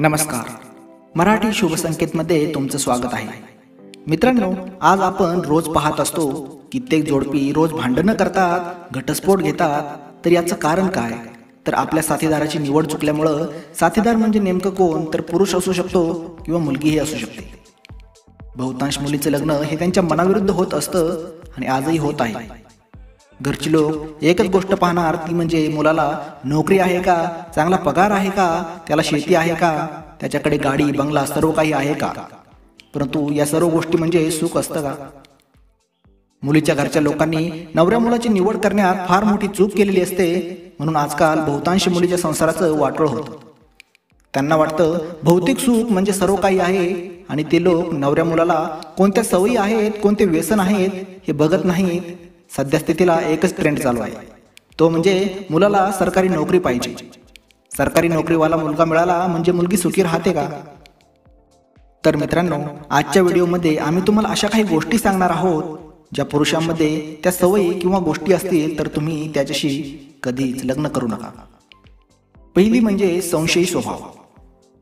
नमस्कार. मराठी शुभ संकेतमध्ये तुमचं स्वागत आहे. मित्रांनो, आज आपण रोज पाहत असतो कित्येक जोडपी रोज भांडणं करतात, घटस्फोट घेतात. तर याचं कारण काय? तर आपल्या साथीदाराची निवड चुकल्यामुळं. साथीदार म्हणजे नेमकं कोण? तर पुरुष असू शकतो किंवा मुलगीही असू शकते. बहुतांश मुलीचं लग्न हे त्यांच्या मनाविरुद्ध होत असतं आणि आजही होत आहे. घरची लोक एकच गोष्ट पाहणार, ती म्हणजे मुलाला नोकरी आहे का, चांगला पगार आहे का, त्याला शेती आहे का, त्याच्याकडे गाडी बंगला सर्व काही आहे का. परंतु या सर्व गोष्टी म्हणजे सुख असतं का? मुलीच्या घरच्या लोकांनी नवऱ्या मुलाची निवड करण्यात फार मोठी चूक केलेली असते. म्हणून आजकाल बहुतांश मुलीच्या संसाराचं वाटोळ होतं. त्यांना वाटतं भौतिक सुख म्हणजे सर्व काही आहे आणि ते लोक नवऱ्या मुलाला कोणत्या सवयी आहेत, कोणते व्यसन आहेत हे बघत नाहीत. सध्या स्थितीला एकच ट्रेंड चालू आहे, तो म्हणजे मुलाला सरकारी नोकरी पाहिजे. सरकारी नोकरीवाला मुलगा मिळाला म्हणजे मुलगी सुखी राहते का? तर मित्रांनो, आजच्या व्हिडिओमध्ये आम्ही तुम्हाला अशा काही गोष्टी सांगणार आहोत ज्या पुरुषांमध्ये त्या सवयी किंवा गोष्टी असतील तर तुम्ही त्याच्याशी कधीच लग्न करू नका. पहिली म्हणजे संशयी स्वभाव.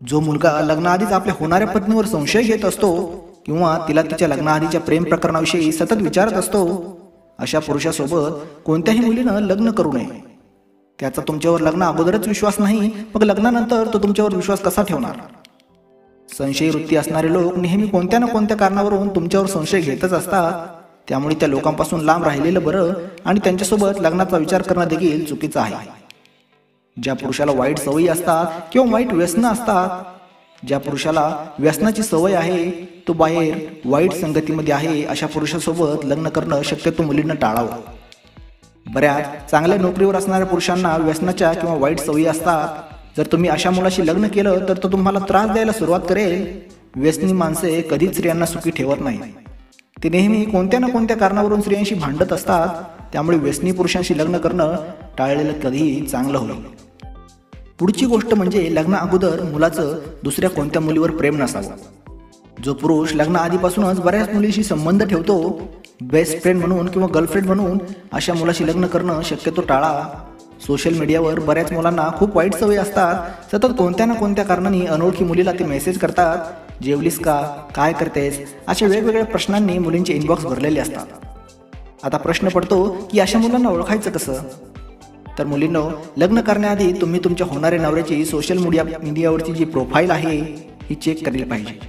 जो मुलगा लग्नाआधीच आपल्या होणाऱ्या पत्नीवर संशय घेत असतो किंवा तिला तिच्या लग्नाआधीच्या प्रेम प्रकरणाविषयी सतत विचारत असतो, अशा पुरुषासोबत कोणत्याही मुलीनं लग्न करू नये. त्याचा तुमच्यावर लग्न अगोदरच विश्वास नाही, मग लग्नानंतर तो तुमच्यावर विश्वास कसा ठेवणार? संशयी वृत्ती असणारे लोक नेहमी कोणत्या ना कोणत्या कारणावरून तुमच्यावर संशय घेतच असतात. त्यामुळे त्या लोकांपासून लांब राहिलेलं बरं आणि त्यांच्यासोबत लग्नाचा विचार करणं देखील चुकीचं आहे. ज्या पुरुषाला वाईट सवयी असतात किंवा वाईट व्यसनं असतात, ज्या पुरुषाला व्यसनाची सवय आहे, तो बाहेर वाईट संगतीमध्ये आहे, अशा पुरुषासोबत लग्न करणं शक्यतो मुलींना टाळावं. बऱ्याच चांगल्या नोकरीवर असणाऱ्या पुरुषांना व्यसनाच्या किंवा वाईट सवयी असतात. जर तुम्ही अशा मुलाशी लग्न केलं तर तो तुम्हाला त्रास द्यायला सुरुवात करेल. व्यसनी माणसे कधीच स्त्रियांना सुखी ठेवत नाही. ते नेहमी कोणत्या ना कोणत्या कारणावरून स्त्रियांशी भांडत असतात. त्यामुळे व्यसनी पुरुषांशी लग्न करणं टाळलेलं कधीही चांगलं होईल. पुढची गोष्ट म्हणजे लग्न अगोदर मुलाचं दुसऱ्या कोणत्या मुलीवर प्रेम नसावं. जो पुरुष लग्न आधीपासूनच बऱ्याच मुलीशी संबंध ठेवतो, बेस्ट फ्रेंड म्हणून किंवा गर्लफ्रेंड म्हणून, अशा मुलाशी लग्न करणं शक्यतो टाळा. सोशल मीडियावर बऱ्याच मुलांना खूप वाईट सवयी असतात. सतत कोणत्या ना कोणत्या कारणाने अनोळखी मुलीला ते मेसेज करतात. जेवलीस का, काय करतेस, अशा वेगवेगळ्या प्रश्नांनी मुलींचे इनबॉक्स भरलेले असतात. आता प्रश्न पडतो की अशा मुलांना ओळखायचं कसं? तर मुलींनो, लग्न करण्याआधी तुम्ही तुमच्या होणाऱ्या नवऱ्याची सोशल मीडियावरची जी प्रोफाईल आहे ही चेक केली पाहिजे.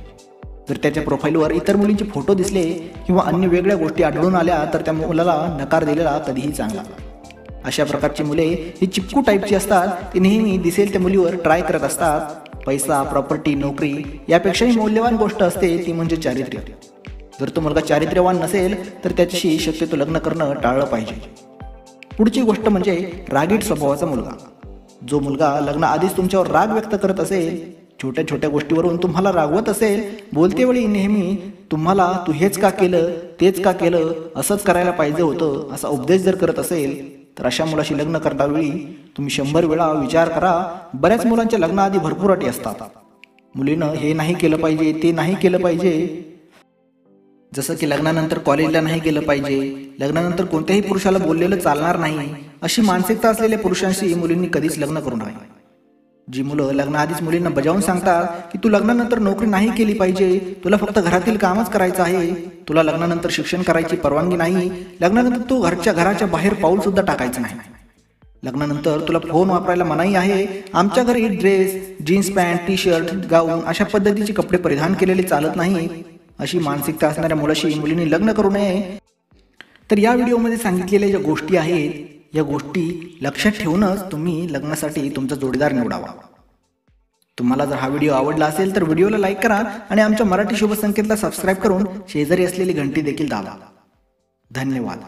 जर त्याच्या प्रोफाईलवर इतर मुलींचे फोटो दिसले किंवा अन्य वेगळ्या गोष्टी आढळून आल्या तर त्या मुलाला नकार दिलेला कधीही चांगला. अशा प्रकारची मुले ही चिपकू टाईपची असतात. ती नेहमी दिसेल त्या मुलीवर ट्राय करत असतात. पैसा, प्रॉपर्टी, नोकरी यापेक्षाही मौल्यवान गोष्ट असते ती म्हणजे चारित्र्य. जर तो मुलगा चारित्र्यवान नसेल तर त्याच्याशी शक्यतो लग्न करणं टाळलं पाहिजे. पुढची गोष्ट म्हणजे रागीट स्वभावाचा मुलगा. जो मुलगा लग्नाआधीच तुमच्यावर राग व्यक्त करत असेल, छोट्या छोट्या गोष्टीवरून तुम्हाला रागवत असेल, बोलतेवेळी नेहमी तुम्हाला तू हेच का केलं, तेच का केलं, असंच करायला पाहिजे होतं, असा उपदेश जर करत असेल तर अशा मुलाशी लग्न करण्यावेळी तुम्ही 100 वेळा विचार करा. बऱ्याच मुलांच्या लग्नाआधी भरपूर अटी असतात. मुलीनं हे नाही केलं पाहिजे, ते नाही केलं पाहिजे. जसं की लग्नानंतर कॉलेजला नाही गेलं पाहिजे, लग्नानंतर कोणत्याही पुरुषाला बोललेलं चालणार नाही, अशी मानसिकता असलेल्या पुरुषांशी मुलींनी कधीच लग्न करू नये. जी मुलं लग्नाआधीच मुलींना बजावून सांगतात की तू लग्नानंतर नोकरी नाही केली पाहिजे, तुला फक्त घरातील कामच करायचं आहे, तुला लग्नानंतर शिक्षण करायची परवानगी नाही, लग्नानंतर तू घराच्या बाहेर पाऊल सुद्धा टाकायचं नाही, लग्नानंतर तुला फोन वापरायला मनाई आहे, आमच्या घरी dress, jeans pant, T shirt, gown अशा पद्धतीचे कपडे परिधान केलेले चालत नाही, अशी मानसिकता असणाऱ्या मुलाशी मुलींनी लग्न करू नये. तर या व्हिडिओमध्ये सांगितलेल्या ज्या गोष्टी आहेत, या गोष्टी लक्षात ठेवूनच तुम्ही लग्नासाठी तुमचा जोडीदार निवडावा. तुम्हाला जर हा व्हिडिओ आवडला असेल तर व्हिडिओला लाईक करा आणि आमच्या मराठी शुभ संकेतला सबस्क्राईब करून शेजारी असलेली घंटी देखील दाबा. धन्यवाद.